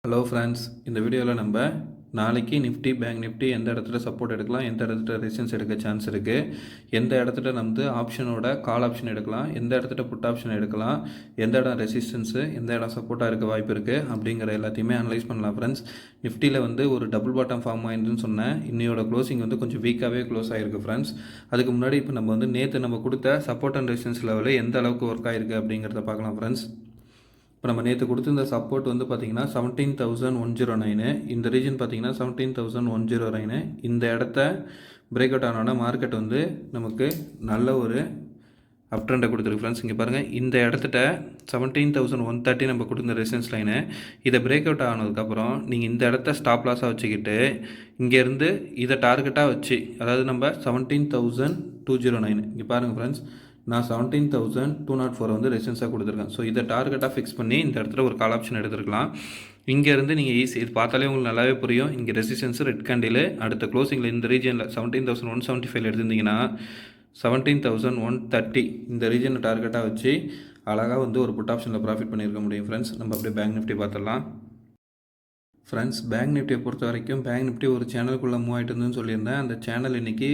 Hello friends, இந்த வீடியோவில் நம்ம நாளைக்கு நிஃப்டி பேங்க் நிஃப்டி எந்த இடத்துல சப்போர்ட் எடுக்கலாம், எந்த இடத்துல ரெசிஸ்டன்ஸ் எடுக்க சான்ஸ் இருக்குது, எந்த இடத்துல நம்ம ஆப்ஷனோட கால் ஆப்ஷன் எடுக்கலாம், எந்த இடத்துல புட் ஆப்ஷன் எடுக்கலாம், எந்த இடம் ரெசிஸ்டன்ஸு எந்த இடம் சப்போர்ட்டாக இருக்க வாய்ப்பு இருக்குது அப்படிங்கிற எல்லாத்தையுமே அனலைஸ் பண்ணலாம். ஃப்ரெண்ட்ஸ், நிஃப்டியில் ஒரு டபுள் பாட்டம் ஃபார்ம் ஆயிருந்துன்னு சொன்னேன். இன்னையோட க்ளோசிங் கொஞ்சம் வீக்காகவே க்ளோஸ் ஆகிருக்கு ஃப்ரெண்ட்ஸ். அதுக்கு முன்னாடி இப்போ நம்ம நேற்று நம்ம கொடுத்த சப்போர்ட் அண்ட் ரெசிஸ்டன்ஸ் லெவலில் எந்த அளவுக்கு ஒர்க் ஆகிருக்கு அப்படிங்கிறத பார்க்கலாம். ஃப்ரெண்ட்ஸ், இப்போ நம்ம நேற்று கொடுத்துருந்த சப்போர்ட் பார்த்திங்கன்னா 17,109, இந்த ரீஜன் பார்த்திங்கன்னா 17,109. இந்த இடத்த பிரேக் அவுட் ஆனோன்னா மார்க்கெட் நமக்கு நல்ல ஒரு அப் ட்ரெண்டை கொடுத்துருக்கு. ஃப்ரெண்ட்ஸ், இங்கே பாருங்கள், இந்த இடத்துல 17,130 நம்ம கொடுத்த ரெசிஸ்டன்ஸ் லைனு. இதை பிரேக் அவுட் ஆனதுக்கப்புறம் நீங்கள் இந்த இடத்த ஸ்டாப் லாஸாக வச்சுக்கிட்டு இங்கேருந்து இதை டார்கெட்டாக வச்சு, அதாவது நம்ம 17,209 இங்கே பாருங்கள் ஃப்ரெண்ட்ஸ், நான் 17,204 ரெசிஸ்டன்ஸாக கொடுத்துருக்கேன். ஸோ இதை டார்கெட்டாக ஃபிக்ஸ் பண்ணி இந்த இடத்துல ஒரு கால் ஆப்ஷன் எடுத்துருக்கலாம். இங்கேருந்து நீங்கள் ஈஸி இது பார்த்தாலே உங்களுக்கு நல்லாவே புரியும். இங்கே ரெசிஸ்டன்ஸ் ரெட் கேண்டில், அடுத்த க்ளோசிங்கில் இந்த ரீஜனில் 17,175 எடுத்திருந்தீங்கன்னா 17,130 இந்த ரீஜனை டார்கெட்டாக வச்சு அழகாக ஒரு புட் ஆப்ஷனில் ப்ராஃபிட் பண்ணியிருக்க முடியும். ஃப்ரெண்ட்ஸ், நம்ம அப்படியே பேங்க் நிஃப்டி பார்த்துடலாம். ஃப்ரெண்ட்ஸ், பேங்க் நிஃப்டியை பொறுத்த வரைக்கும் பேங்க் நிஃப்டி ஒரு சேனலுக்குள்ளே மூவ் ஆகிட்டு இருந்துன்னு சொல்லியிருந்தேன். அந்த சேனல் இன்றைக்கி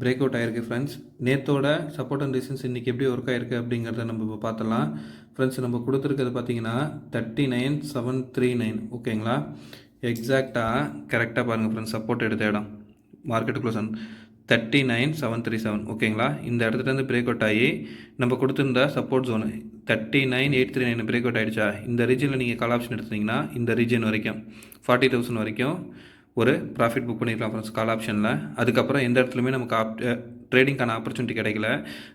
பிரேக் அவுட் ஆகிருக்கு. ஃப்ரெண்ட்ஸ், நேற்றோட சப்போர்ட் அண்ட் ரெசிஸ்டன்ஸ் இன்றைக்கி எப்படி ஒர்க் ஆகிருக்கு அப்படிங்கிறத நம்ம இப்போ பார்த்துலாம். ஃப்ரெண்ட்ஸ், நம்ம கொடுத்துருக்கிறது பார்த்தீங்கன்னா 39,739. ஓகேங்களா, எக்ஸாக்டாக கரெக்டாக பாருங்கள் ஃப்ரெண்ட்ஸ், சப்போர்ட் எடுத்த இடம் மார்க்கெட் க்ளோஸ் 39,737. ஓகேங்களா, இந்த இடத்துலேருந்து பிரேக் அவுட் ஆகி நம்ம கொடுத்துருந்த சப்போர்ட் ஜோனு 39,839 பிரேக் அவுட் ஆகிடுச்சா. இந்த ரீஜனில் நீங்கள் கால் ஆப்ஷன் எடுத்தீங்கன்னா இந்த ரீஜன் வரைக்கும் 40,000 வரைக்கும் ஒரு ப்ராஃபிட் புக் பண்ணிக்கலாம் ஃப்ரெண்ட்ஸ் கால் ஆப்ஷனில். அதுக்கப்புறம் எந்த இடத்துலையுமே நமக்கு ட்ரேடிங்கான ஆப்பர்ச்சுனிட்டி கிடைக்கல.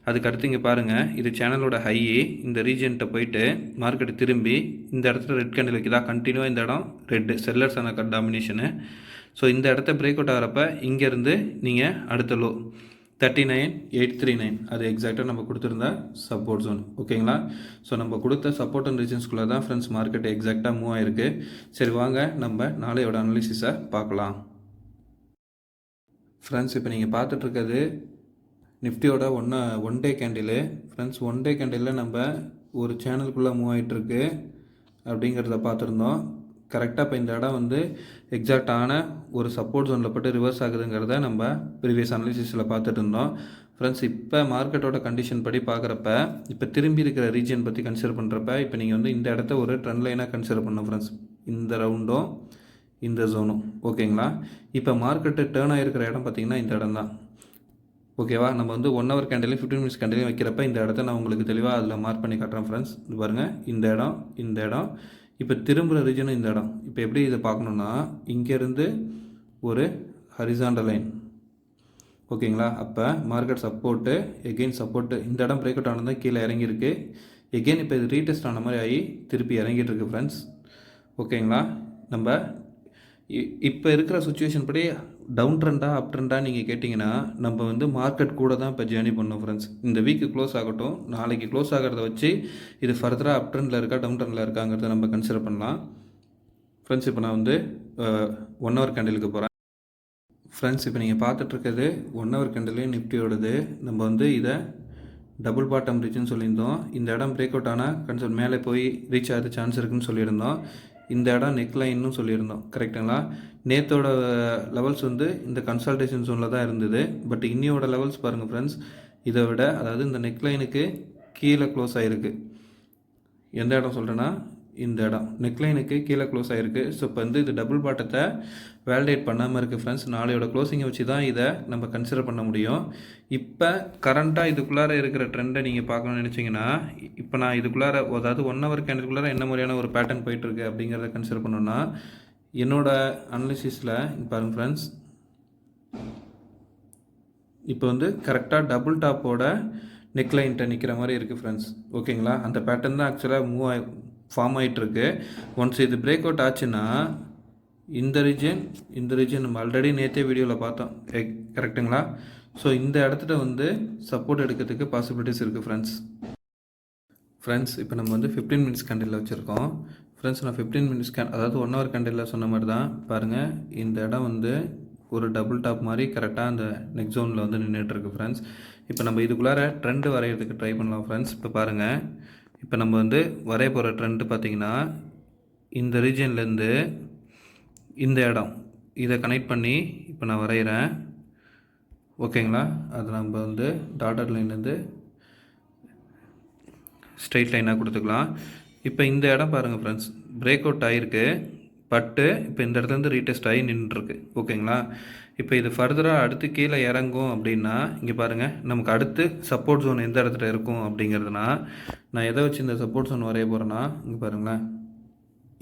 அதுக்கு அடுத்து இங்கே பாருங்கள், இது சேனலோட ஹை. இந்த ரீஜன்கிட்ட போயிட்டு மார்க்கெட் திரும்பி இந்த இடத்துல ரெட் கேண்டில் வைக்குதா, கண்டினியூவாக இந்த இடம் ரெட்டு செல்லர்ஸான டாமினேஷனு. ஸோ இந்த இடத்த பிரேக் அவுட் ஆகிறப்ப இங்கேருந்து நீங்கள் அடுத்த லோ 39,839 அது எக்ஸாக்டாக நம்ம கொடுத்துருந்த சப்போர்ட் ஜோன். ஓகேங்களா, ஸோ நம்ம கொடுத்த சப்போர்ட் அண்ட் ரெசிஸ்டன்ஸ்குள்ளே தான் ஃப்ரெண்ட்ஸ் மார்க்கெட் எக்ஸாக்டாக மூவ் ஆகிருக்கு. சரி, வாங்க நம்ம நாளையோட அனாலிசிஸை பார்க்கலாம். ஃப்ரெண்ட்ஸ், இப்போ நீங்கள் பார்த்துட்ருக்கிறது நிஃப்டியோட one day candle. Friends, one day கேண்டிலில் நம்ம ஒரு சேனலுக்குள்ளே மூவ் ஆகிட்டுருக்கு அப்படிங்கிறத பார்த்துருந்தோம். கரெக்டாக இப்போ இந்த இடம் எக்ஸாக்டான ஒரு சப்போர்ட் ஜோனில் போட்டு ரிவர்ஸ் ஆகுதுங்கிறத நம்ம ப்ரீவியஸ் அனாலிசிஸில் பார்த்துட்டு இருந்தோம். ஃப்ரெண்ட்ஸ், இப்போ மார்க்கெட்டோட கண்டிஷன் படி பார்க்குறப்ப இப்போ திரும்பி இருக்கிற ரீஜன் பற்றி கன்சிடர் பண்ணுறப்ப இப்போ நீங்கள் இந்த இடத்த ஒரு ட்ரெண்ட் லைனாக கன்சிடர் பண்ணோம். ஃப்ரெண்ட்ஸ், இந்த ரவுண்டும் இந்த ஜோனும். ஓகேங்களா, இப்போ மார்க்கெட்டு டேர்ன் ஆகிருக்கிற இடம் பார்த்திங்கன்னா இந்த இடம் தான். ஓகேவா, நம்ம 1 ஹவர் கேண்டிலையும் 15 மினிட்ஸ் கேண்டிலையும் வைக்கிறப்ப இந்த இடத்த நான் உங்களுக்கு தெளிவாக அதில் மார்க் பண்ணி காட்டுறேன். ஃப்ரெண்ட்ஸ், இது பாருங்கள், இந்த இடம் இப்போ திரும்புகிற ரீஜனும் இந்த இடம். இப்போ எப்படி இதை பார்க்கணுன்னா, இங்கேருந்து ஒரு ஹரிசாண்டல் லைன். ஓகேங்களா, அப்போ மார்க்கெட் சப்போர்ட்டு எகெயின் சப்போர்ட்டு, இந்த இடம் பிரேக் அவுட் ஆனது கீழே இறங்கியிருக்கு. எகெயின் இப்போ இது ரீடெஸ்ட் ஆன மாதிரி ஆகி திருப்பி இறங்கிட்டு இருக்கு. ஃப்ரெண்ட்ஸ், ஓகேங்களா, நம்ம இப்போ இருக்கிற சுச்சுவேஷன் படி டவுன் ட்ரெண்டாக அப் ட்ரெண்டாக நீங்கள் கேட்டிங்கன்னா நம்ம மார்க்கெட் கூட தான் இப்போ ஜேர்னி பண்ணோம். ஃப்ரெண்ட்ஸ், இந்த வீக்கு க்ளோஸ் ஆகட்டும், நாளைக்கு க்ளோஸ் ஆகிறத வச்சு இது ஃபர்தராக அப் ட்ரெண்டில் இருக்கா டவுன் ட்ரெண்டில் இருக்காங்கிறத நம்ம கன்சிடர் பண்ணலாம். ஃப்ரெண்ட்ஸ், இப்போ நான் 1 ஹவர் கேண்டிலுக்கு போகிறேன். ஃப்ரெண்ட்ஸ், இப்போ நீங்கள் பார்த்துட்ருக்கிறது 1 ஹவர் கேண்டிலே நிஃப்டியோடது. நம்ம இதை டபுள் பாட்டம் ரீச்னு சொல்லியிருந்தோம். இந்த இடம் பிரேக் அவுட் ஆனால் கன்சல் மேலே போய் ரீச் ஆகிற சான்ஸ் இருக்குதுன்னு சொல்லியிருந்தோம். இந்த இடம் நெக் லைன்னு சொல்லியிருந்தோம். கரெக்டுங்களா, நேற்றோட லெவல்ஸ் இந்த கன்சல்டேஷன் ஜோனில் தான் இருந்தது. பட் இன்னியோட லெவல்ஸ் பாருங்கள் ஃப்ரெண்ட்ஸ், இதை விட அதாவது இந்த நெக் லைனுக்கு கீழே க்ளோஸ் ஆகிருக்கு. எந்த இடம் சொல்கிறேன்னா இந்த இடம் நெக் லைனுக்கு கீழே க்ளோஸ் ஆகிருக்கு. ஸோ இப்போ இது டபுள் பாட்டத்தை வேலிடேட் பண்ணாமல் இருக்குது. ஃப்ரெண்ட்ஸ், நாளையோட க்ளோசிங்கை வச்சு தான் இதை நம்ம கன்சிடர் பண்ண முடியும். இப்போ கரண்ட்டாக இதுக்குள்ளார இருக்கிற ட்ரெண்டை நீங்கள் பார்க்கணும்னு நினச்சிங்கன்னா, இப்போ நான் இதுக்குள்ளார அதாவது 1 ஹவர் கேண்டிலுக்குள்ளார என்ன மாதிரியான ஒரு பேட்டர்ன் போயிட்டுருக்கு அப்படிங்கிறத கன்சிடர் பண்ணோன்னா, என்னோடய அனாலிசிஸில் பாருங்கள் ஃப்ரெண்ட்ஸ், இப்போ கரெக்டாக டபுள் டாப்போட நெக் லைன்கிட்ட நிற்கிற மாதிரி இருக்குது. ஃப்ரெண்ட்ஸ், ஓகேங்களா, அந்த பேட்டர்ன் தான் ஆக்சுவலாக ஃபார்ம் ஆகிட்டுருக்கு. ஒன்ஸ் இது பிரேக் அவுட் ஆச்சுன்னா இந்த ரீஜன் நம்ம ஆல்ரெடி நேற்றே வீடியோவில் பார்த்தோம். கரெக்டுங்களா, ஸோ இந்த இடத்துல சப்போர்ட் எடுக்கிறதுக்கு பாசிபிலிட்டிஸ் இருக்குது. ஃப்ரெண்ட்ஸ், இப்போ நம்ம 15 மினிட்ஸ் கேண்டிலில் வச்சுருக்கோம். ஃப்ரெண்ட்ஸ், நான் 15 மினிட்ஸ் அதாவது 1 ஹவர் கேண்டிலில் சொன்ன மாதிரி தான் பாருங்கள், இந்த இடம் ஒரு டபுள் டாப் மாதிரி கரெக்டாக அந்த நெக் ஜோனில் நின்றுட்டுருக்கு. ஃப்ரெண்ட்ஸ், இப்போ நம்ம இதுக்குள்ளார ட்ரெண்டு வரைகிறதுக்கு ட்ரை பண்ணலாம். ஃப்ரெண்ட்ஸ், இப்போ பாருங்கள், இப்போ நம்ம வரைய போகிற ட்ரெண்டு பார்த்திங்கன்னா இந்த ரீஜன்லேருந்து இந்த இடம் இதை கனெக்ட் பண்ணி இப்போ நான் வரைகிறேன். ஓகேங்களா? அது நம்ம வந்து டாட்டட் லைன்லேருந்து ஸ்ட்ரெயிட் லைனாக கொடுத்துக்கலாம். இப்போ இந்த இடம் பாருங்கள் ஃப்ரெண்ட்ஸ், பிரேக் அவுட் ஆகிருக்கு. பட்டு இப்போ இந்த இடத்துலேருந்து ரீடெஸ்ட் ஆகி நின்றுருக்கு. ஓகேங்களா? இப்போ இது ஃபர்தராக அடுத்து கீழே இறங்கும் அப்படின்னா இங்கே பாருங்கள், நமக்கு அடுத்து சப்போர்ட் ஜோன் எந்த இடத்துல இருக்கும் அப்படிங்கிறதுனா நான் எதை வச்சு இந்த சப்போர்ட் ஜோன் வரைய போகிறேன்னா இங்கே பாருங்களேன்,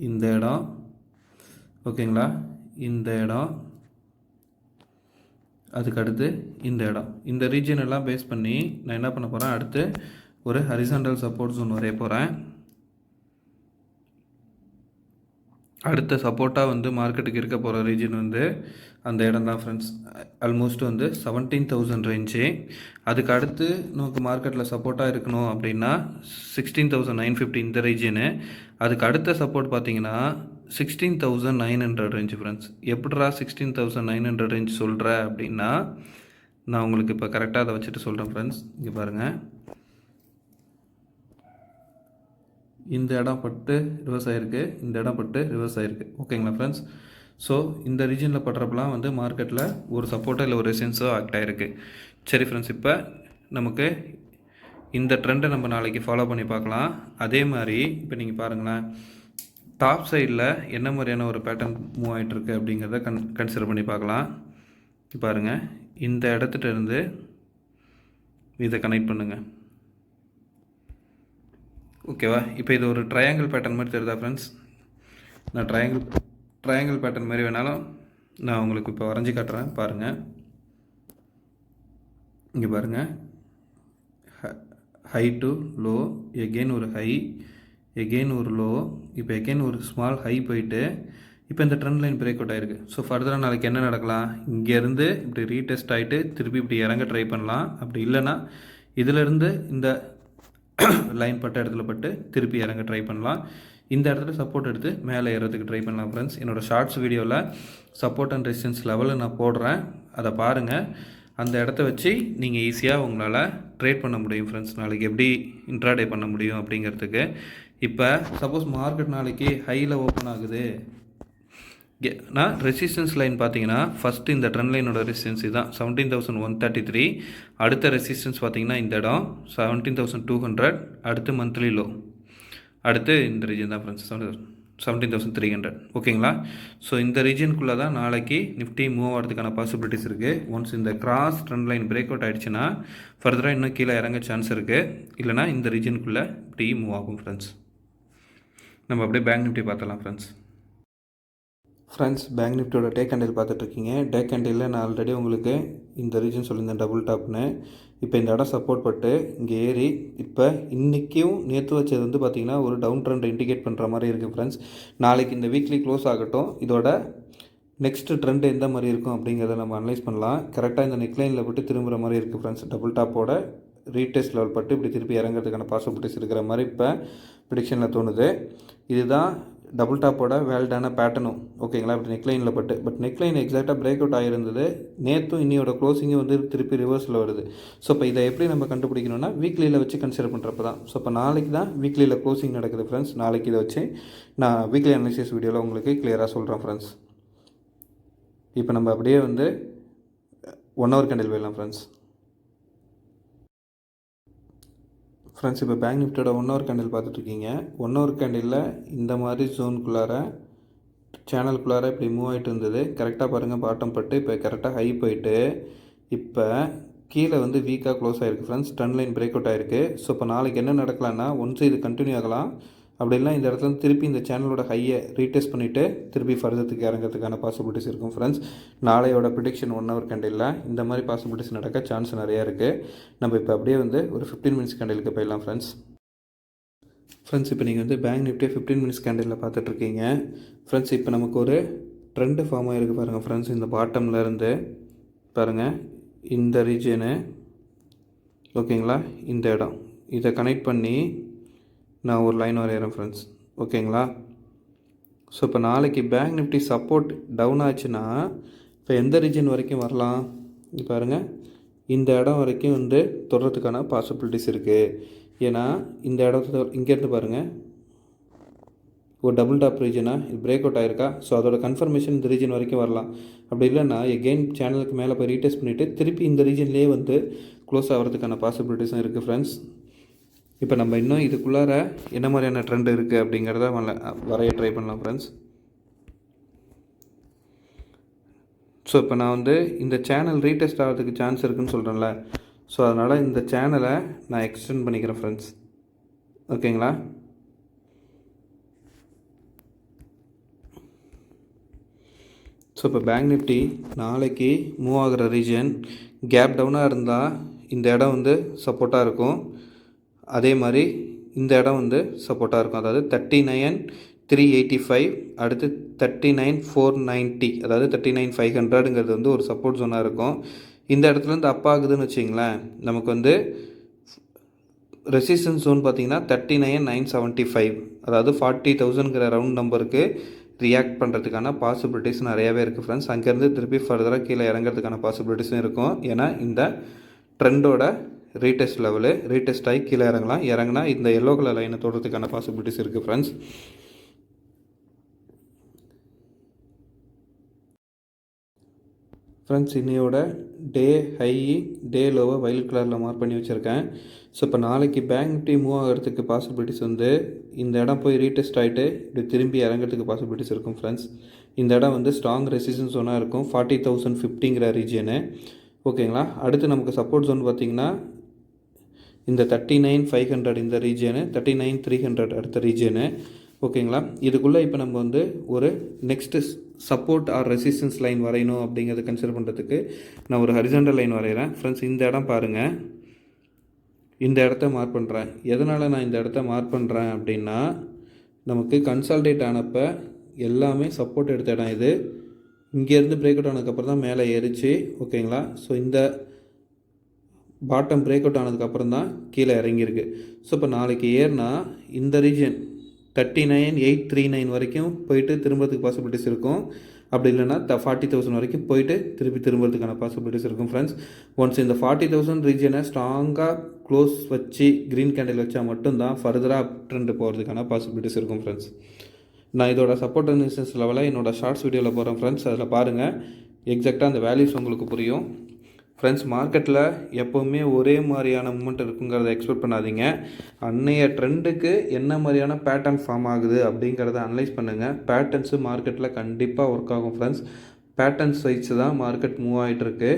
இந்த இடம். ஓகேங்களா? இந்த இடம், அதுக்கு அடுத்து இந்த இடம், இந்த ரீஜன் எல்லாம் பேஸ் பண்ணி நான் என்ன பண்ண போகிறேன், அடுத்து ஒரு ஹரிசாண்டல் சப்போர்ட் ஜோன் வரைய போகிறேன். அடுத்த சப்போர்ட்டாக வந்து மார்க்கெட்டுக்கு இருக்க போகிற ரீஜன் வந்து அந்த இடம் தான் ஃப்ரெண்ட்ஸ். ஆல்மோஸ்ட் வந்து 17,000 ரேஞ்சு. அதுக்கு அடுத்து நமக்கு மார்க்கெட்டில் சப்போர்ட்டாக இருக்கணும் அப்படின்னா 16,950 இந்த ரீஜனு. அதுக்கு அடுத்த சப்போர்ட் பார்த்தீங்கன்னா 16,900 ரேஞ்சு ஃப்ரெண்ட்ஸ். எப்படிரா 16,900 ரேஞ்ச் சொல்கிற அப்படின்னா நான் உங்களுக்கு இப்போ கரெக்டாக அதை வச்சுட்டு சொல்கிறேன் ஃப்ரெண்ட்ஸ். இங்கே பாருங்கள், இந்த இடம் பட்டு ரிவர்ஸ் ஆகிருக்கு, இந்த இடம் பட்டு ரிவர்ஸ் ஆகிருக்கு. ஓகேங்களா ஃப்ரெண்ட்ஸ்? ஸோ இந்த ரீஜனில் படுறப்பெல்லாம் வந்து மார்க்கெட்டில் ஒரு சப்போர்ட்டோ இல்லை ஒரு ரெசிஸ்டன்ஸோ ஆக்ட் ஆகிருக்கு. சரி ஃப்ரெண்ட்ஸ், இப்போ நமக்கு இந்த ட்ரெண்டை நம்ம நாளைக்கு ஃபாலோ பண்ணி பார்க்கலாம். அதே மாதிரி இப்போ நீங்கள் பாருங்களேன், டாப் சைடில் என்ன மாதிரியான ஒரு பேட்டர்ன் மூவ் ஆகிட்டுருக்கு அப்படிங்கிறத கன்சிடர் பண்ணி பார்க்கலாம். பாருங்கள், இந்த இடத்துட்ட இருந்து இதை கனெக்ட் பண்ணுங்கள். ஓகேவா? இப்போ இது ஒரு ட்ரையாங்கிள் பேட்டர்ன் மாதிரி தெரியுதா ஃப்ரெண்ட்ஸ்? நான் ட்ரையாங்கிள் பேட்டர்ன் மாதிரி வேணாலும் நான் உங்களுக்கு இப்போ வரைஞ்சி காட்டுறேன் பாருங்கள். இங்கே பாருங்கள், ஹை டு லோ, எகெயின் ஒரு ஹை, எகெயின் ஒரு லோ, இப்போ எகெயின் ஒரு ஸ்மால் ஹை போயிட்டு இப்போ இந்த ட்ரெண்ட் லைன் பிரேக் அவுட் ஆகிருக்கு. ஸோ ஃபர்தராக நாளைக்கு என்ன நடக்கலாம், இங்கேருந்து இப்படி ரீடெஸ்ட் ஆகிட்டு திருப்பி இப்படி இறங்க ட்ரை பண்ணலாம். அப்படி இல்லைன்னா இதிலேருந்து இந்த லைன் பட்ட இடத்துல பட்டு திருப்பி இறங்க ட்ரை பண்ணலாம். இந்த இடத்துல சப்போர்ட் எடுத்து மேலே ஏறதுக்கு ட்ரை பண்ணலாம் ஃப்ரெண்ட்ஸ். என்னோடய ஷார்ட்ஸ் வீடியோவில் சப்போர்ட் அண்ட் ரெசிஸ்டன்ஸ் லெவலில் நான் போடுறேன், அதை பாருங்கள். அந்த இடத்த வச்சு நீங்கள் ஈஸியாக உங்களால் ட்ரேட் பண்ண முடியும் ஃப்ரெண்ட்ஸ். நாளைக்கு எப்படி இன்ட்ராடே பண்ண முடியும் அப்படிங்கிறதுக்கு. இப்போ சப்போஸ் மார்க்கெட் நாளைக்கு ஹையில் ஓப்பன் ஆகுது, நான் ரெசிஸ்டன்ஸ் லைன் பார்த்தீங்கன்னா ஃபஸ்ட்டு இந்த ட்ரெண்ட் லைனோட ரெசிஸ்டன்ஸ் தான் 17,133. அடுத்த ரெசிஸ்டன்ஸ் பார்த்தீங்கன்னா இந்த இடம் 17,200. அடுத்து மந்த்லி லோ, அடுத்து இந்த ரீஜன் தான் ஃப்ரெண்ட்ஸ் 17,300. ஓகேங்களா? ஸோ இந்த ரீஜனுக்குள்ளே தான் நாளைக்கு நிஃப்டி மூவ் ஆகிறதுக்கான பாசிபிலிட்டிஸ் இருக்குது. ஒன்ஸ் இந்த cross trend line break out ஆகிடுச்சுன்னா ஃபர்தராக இன்னும் கீழே இறங்க சான்ஸ் இருக்குது. இல்லைனா இந்த ரீஜனுக்குள்ளே இப்படி மூவ் ஆகும் ஃப்ரெண்ட்ஸ். நம்ம அப்படியே பேங்க் நிஃப்டி பார்த்தலாம் ஃப்ரெண்ட்ஸ். பேங்க் நிஃப்டியோட டே கேண்டில் பார்த்துட்ருக்கீங்க. டே கேண்டிலில் நான் ஆல்ரெடி உங்களுக்கு இந்த ரீஜன் சொல்லியிருந்தேன் டபுள் டாப்னு. இப்போ இந்த இடம் சப்போர்ட் பட்டு இங்கே ஏறி இப்போ இன்றைக்கும் நேற்று வச்சது வந்து பார்த்திங்கன்னா ஒரு டவுன் ட்ரெண்ட் இண்டிகேட் பண்ணுற மாதிரி இருக்குது ஃப்ரெண்ட்ஸ். நாளைக்கு இந்த வீக்லி க்ளோஸ் ஆகட்டும், இதோட நெக்ஸ்ட்டு ட்ரெண்ட் எந்த மாதிரி இருக்கும் அப்படிங்கிறத நம்ம அனலைஸ் பண்ணலாம். கரெக்டாக இந்த நெக்லைனில் பட்டு திரும்புகிற மாதிரி இருக்குது ஃப்ரெண்ட்ஸ். டபுள் டாப்போட ரீடெஸ்ட் லெவல் பட்டு இப்படி திருப்பி இறங்கிறதுக்கான பாசிபிலிட்டிஸ் இருக்கிற மாதிரி இப்போ ப்ரிடிக்ஷனில் தோணுது. இதுதான் டபுள் டாப்போட வேல்டான பேட்டர்னும். ஓகேங்களா? இப்படி நெக்லைனில் பட்டு பட் நெக்லைன் எக்ஸாக்டாக பிரேக் அவுட் ஆகிருந்தது. நேற்றும் இன்னியோட க்ளோசிங்கும் வந்து திருப்பி ரிவர்ஸில் வருது. ஸோ இப்போ இதை எப்படி நம்ம கண்டுபிடிக்கணும்னா வீக்லியில் வச்சு கன்சிடர் பண்ணுறப்ப தான். ஸோ இப்போ நாளைக்கு தான் வீக்லியில் க்ளோசிங் நடக்குது ஃப்ரெண்ட்ஸ். நாளைக்கு இதை வச்சு நான் வீக்லி அனாலிசிஸ் வீடியோவில் உங்களுக்கு கிளியராக சொல்கிறேன் ஃப்ரெண்ட்ஸ். இப்போ நம்ம அப்படியே வந்து 1 hour கேண்டில் போயிடலாம் ஃப்ரெண்ட்ஸ். இப்போ பேங்க் நிஃப்டியோட 1 hour கேண்டில் பார்த்துட்ருக்கீங்க. 1 hour கேண்டிலில் இந்த மாதிரி ஜோனுக்குள்ளார சேனலுக்குள்ளார இப்படி மூவ் ஆகிட்டு இருந்தது. கரெக்டாக பாருங்கள், பாட்டம் பட்டு இப்போ கரெக்டாக ஹை போயிட்டு இப்போ கீழே வந்து வீக்காக க்ளோஸ் ஆகிருக்கு friends. Trend line break out ஆகிருக்கு. ஸோ இப்போ நாளைக்கு என்ன நடக்கலாம்னா, ஒன்ஸ் இது கண்டினியூ ஆகலாம், அப்படின்னா இந்த இடத்துல திருப்பி இந்த சேனலோட ஹையை ரீடெஸ்ட் பண்ணிவிட்டு திருப்பி ஃபர்தருக்கு இறங்கிறதுக்கான பாசிபிலிட்டிஸ் இருக்கும் ஃப்ரெண்ட்ஸ். நாளையோட ப்ரிடிக்ஷன் 1 hour கேண்டிலில் இந்த மாதிரி பாசிபிலிட்டிஸ் நடக்க சான்ஸ் நிறையா இருக்குது. நம்ம இப்போ அப்படியே வந்து ஒரு 15 minutes கேண்டிலுக்கு போயிடலாம் ஃப்ரெண்ட்ஸ். இப்போ நீங்கள் வந்து பேங்க் நிஃப்டி 15 minutes கேண்டிலில் பார்த்துட்ருக்கீங்க ஃப்ரெண்ட்ஸ். இப்போ நமக்கு ஒரு ட்ரெண்டு ஃபார்ம் ஆகிருக்கு பாருங்கள் ஃப்ரெண்ட்ஸ். இந்த பாட்டமில் இருந்து பாருங்கள், இந்த ரீஜனு ஓகேங்களா, இந்த இடம் இதை கனெக்ட் பண்ணி நான் ஒரு லைன் வரைகிறேன் ஃப்ரெண்ட்ஸ். ஓகேங்களா? ஸோ இப்போ நாளைக்கு பேங்க் நிஃப்டி சப்போர்ட் டவுன் ஆச்சுன்னா இப்போ எந்த ரீஜன் வரைக்கும் வரலாம், இங்கே பாருங்கள், இந்த இடம் வரைக்கும் வந்து தொடர்றதுக்கான பாசிபிலிட்டிஸ் இருக்குது. ஏன்னா இந்த இடத்துல இங்கேருந்து பாருங்கள், ஒரு டபுள் டாப் ரீஜனா இது பிரேக் அவுட் ஆயிருக்கா, ஸோ அதோட கன்ஃபர்மேஷன் இந்த ரீஜன் வரைக்கும் வரலாம். அப்படி இல்லைன்னா எகெயின் சேனலுக்கு மேலே போய் ரீடெஸ்ட் பண்ணிவிட்டு திருப்பி இந்த ரீஜன்லேயே வந்து க்ளோஸ் ஆகிறதுக்கான பாசிபிலிட்டிஸும் இருக்குது ஃப்ரெண்ட்ஸ். இப்போ நம்ம இன்னும் இதுக்குள்ளார என்ன மாதிரியான ட்ரெண்ட் இருக்குது அப்படிங்கிறத வரைய ட்ரை பண்ணலாம் ஃப்ரெண்ட்ஸ். ஸோ இப்போ நான் வந்து இந்த சேனல் ரீடெஸ்ட் ஆகிறதுக்கு சான்ஸ் இருக்குதுன்னு சொல்கிறேன்ல, ஸோ அதனால் இந்த சேனலை நான் எக்ஸ்டெண்ட் பண்ணிக்கிறேன் ஃப்ரெண்ட்ஸ். ஓகேங்களா? ஸோ இப்போ பேங்க் நிஃப்டி நாளைக்கு மூவ் ஆகிற ரீஜன் கேப் டவுனாக இருந்தால் இந்த இடம் வந்து சப்போர்ட்டாக இருக்கும். அதே மாதிரி இந்த இடம் வந்து சப்போர்ட்டாக இருக்கும். அதாவது 39,385 அடுத்து 39,490 அதாவது 39,500ங்கிறது வந்து ஒரு சப்போர்ட் ஜோனாக இருக்கும். இந்த இடத்துலேருந்து அப் ஆகுதுன்னு வச்சிங்களேன், நமக்கு வந்து ரெசிஸ்டன்ஸ் ஜோன் பார்த்திங்கன்னா 39,975 அதாவது 40,000ங்கிற ரவுண்ட் நம்பருக்கு ரியாக்ட் பண்ணுறதுக்கான பாசிபிலிட்டிஸ் நிறையாவே இருக்குது ஃப்ரெண்ட்ஸ். அங்கேருந்து திருப்பி ஃபர்தராக கீழே இறங்கிறதுக்கான பாசிபிலிட்டிஸும் இருக்கும். ஏன்னா இந்த ட்ரெண்டோட ரீடெஸ்ட் லெவலு ரீடெஸ்ட் ஆகி கீழே இறங்கினா இந்த எல்லோ கலர் லைனை தொடுறதுக்கான பாசிபிலிட்டிஸ் இருக்குது ஃப்ரெண்ட்ஸ். ஃப்ரெண்ட்ஸ், இன்னையோட டே ஹை டே லோவை வயலட் கலரில் மார்க் பண்ணி வச்சுருக்கேன். ஸோ இப்போ நாளைக்கு பேங்க் நிஃப்டி மூவ் ஆகிறதுக்கு பாசிபிலிட்டிஸ் வந்து இந்த இடம் போய் ரீடெஸ்ட் ஆகிட்டு இப்படி திரும்பி இறங்கிறதுக்கு பாசிபிலிட்டிஸ் இருக்கும் ஃப்ரெண்ட்ஸ். இந்த இடம் வந்து ஸ்ட்ராங் ரெசிஸ்டன்ஸ் ஜோனாக இருக்கும், 40,050ங்கிற ரீஜனு. ஓகேங்களா? அடுத்து நமக்கு சப்போர்ட் ஜோன் பார்த்திங்கன்னா இந்த 39,500 இந்த ரீஜனு, 39,300 அடுத்த ரீஜனு. ஓகேங்களா? இதுக்குள்ளே இப்போ நம்ம வந்து ஒரு next support or resistance line வரையணும் அப்படிங்கிறத கன்சிடர் பண்ணுறதுக்கு நான் ஒரு ஹரிசாண்டல் லைன் வரைகிறேன் ஃப்ரெண்ட்ஸ். இந்த இடம் பாருங்கள், இந்த இடத்த மார்க் பண்ணுறேன். எதனால் நான் இந்த இடத்த மார்க் பண்ணுறேன் அப்படின்னா, நமக்கு கன்சால்டேட் ஆனப்போ எல்லாமே சப்போர்ட் எடுத்த இடம் இது. இங்கேருந்து பிரேக் அவுட் ஆனதுக்கப்புறம் தான் மேலே ஏறிச்சு. ஓகேங்களா? ஸோ இந்த பாட்டம் பிரேக் அவுட் ஆனதுக்கப்புறம் தான் கீழே இறங்கியிருக்கு. ஸோ இப்போ நாளைக்கு ஏறினா இந்த ரீஜன் 39,839 வரைக்கும் போயிட்டு திரும்புறதுக்கு பாசிபிலிட்டிஸ் இருக்கும். அப்படி இல்லைன்னா 40,000 வரைக்கும் போயிட்டு திரும்புறதுக்கான பாசிபிலிட்டிஸ் இருக்கும் ஃப்ரெண்ட்ஸ். ஒன்ஸ் இந்த 40,000 ரீஜனை ஸ்ட்ராங்காக க்ளோஸ் வச்சு க்ரீன் கேண்டில் வச்சால் மட்டும்தான் ஃபர்தராக அப் ட்ரெண்ட் போகிறதுக்கான பாசிபிலிட்டிஸ் இருக்கும் ஃப்ரெண்ட்ஸ். நான் இதோட சப்போர்ட் அண்ட் ரெசிஸ்டன்ஸ் லெவலில் என்னோடய ஷார்ட்ஸ் வீடியோவில் போகிறேன் ஃப்ரெண்ட்ஸ். அதில் பாருங்கள், எக்ஸாக்டாக அந்த வேல்யூஸ் உங்களுக்கு புரியும் ஃப்ரெண்ட்ஸ். மார்க்கெட்டில் எப்போவுமே ஒரே மாதிரியான மூமெண்ட் இருக்குங்கிறத எக்ஸ்பெக்ட் பண்ணாதீங்க. அன்னைய ட்ரெண்டுக்கு என்ன மாதிரியான பேட்டர்ன் ஃபார்ம் ஆகுது அப்படிங்கிறத அனலைஸ் பண்ணுங்கள். பேட்டர்ன்ஸு மார்க்கெட்டில் கண்டிப்பாக ஒர்க் ஆகும் ஃப்ரெண்ட்ஸ். பேட்டர்ன்ஸ் வைச்சு தான் மார்க்கெட் மூவ் ஆகிட்டுருக்கு.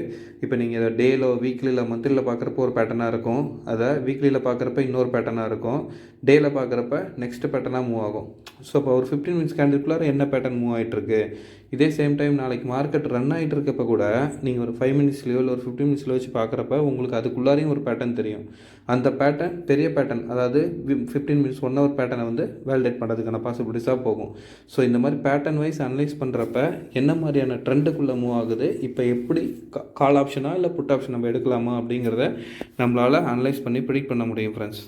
இப்போ நீங்கள் இதை டேலோ வீக்லியில் மந்த்லியில் பார்க்குறப்ப ஒரு பேட்டர்னாக இருக்கும், அதை வீக்லியில் பார்க்குறப்ப இன்னொரு பேட்டர்னாக இருக்கும், டேயில் பார்க்குறப்ப நெக்ஸ்ட் பேட்டர்னாக மூவ் ஆகும். ஸோ இப்போ ஒரு 15 மினிட்ஸ் கேண்டில்குள்ளார என்ன பேட்டர்ன் மூவ் ஆகிட்டுருக்கு, இதே சேம் டைம் நாளைக்கு மார்க்கெட் ரன் ஆகிட்டு இருக்கப்போ கூட நீங்கள் ஒரு 5 மினிட்ஸ்லையோ இல்லை ஒரு 15 மினிட்ஸ்லையோ வச்சு பார்க்குறப்ப உங்களுக்கு அதுக்குள்ளாரையும் ஒரு பேட்டர்ன் தெரியும். அந்த பேட்டர்ன் பெரிய பேட்டர்ன், அதாவது 15 மினிட்ஸ் 1 ஹவர் பேட்டர்னை வந்து வேலிடேட் பண்ணுறதுக்கான பாசிபிலிட்டிஸாக போகும். ஸோ இந்த மாதிரி பேட்டர்ன் வைஸ் அனலைஸ் பண்ணுறப்ப என்ன மாதிரியான ட்ரெண்டுக்குள்ளே மூவ் ஆகுது, இப்போ எப்படி கால் ஆப்ஷனாக இல்லை புட் ஆப்ஷன் நம்ம எடுக்கலாமா அப்படிங்கிறத நம்மளால் அனலைஸ் பண்ணி ப்ரிடிக்ட் பண்ண முடியும் ஃப்ரெண்ட்ஸ்.